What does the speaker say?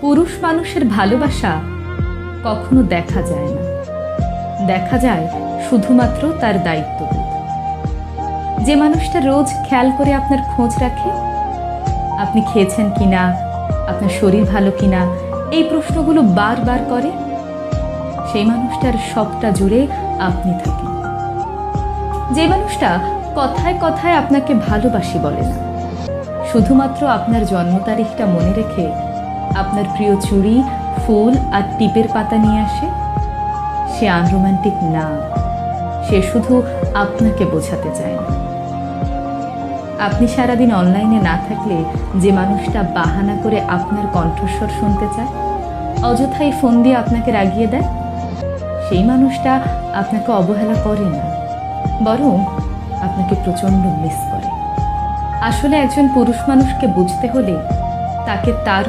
পুরুষ মানুষের ভালোবাসা কখনো দেখা যায় না, দেখা যায় শুধুমাত্র তার দায়িত্ববোধ। যে মানুষটা রোজ খেয়াল করে আপনার খোঁজ রাখে, আপনি খেয়েছেন কিনা, আপনার শরীর ভালো কিনা, এই প্রশ্নগুলো বারবার করে, সেই মানুষটার সবটা জুড়ে আপনি থাকেন। যে মানুষটা কথায় কথায় আপনাকে ভালোবাসি বলে না, শুধুমাত্র আপনার জন্ম তারিখটা মনে রেখে আপনার প্রিয় চুড়ি, ফুল আর টিপের পাতা নিয়ে আসে, সে আনরোম্যান্টিক না, সে শুধু আপনাকে বোঝাতে চায় না। আপনি সারাদিন অনলাইনে না থাকলে যে মানুষটা বাহানা করে আপনার কণ্ঠস্বর শুনতে চায়, অযথাই ফোন দিয়ে আপনাকে রাগিয়ে দেয়, সেই মানুষটা আপনাকে অবহেলা করে না, বরং আপনাকে প্রচণ্ড মিস করে। আসলে একজন পুরুষ মানুষকে বুঝতে হলে তাকে তার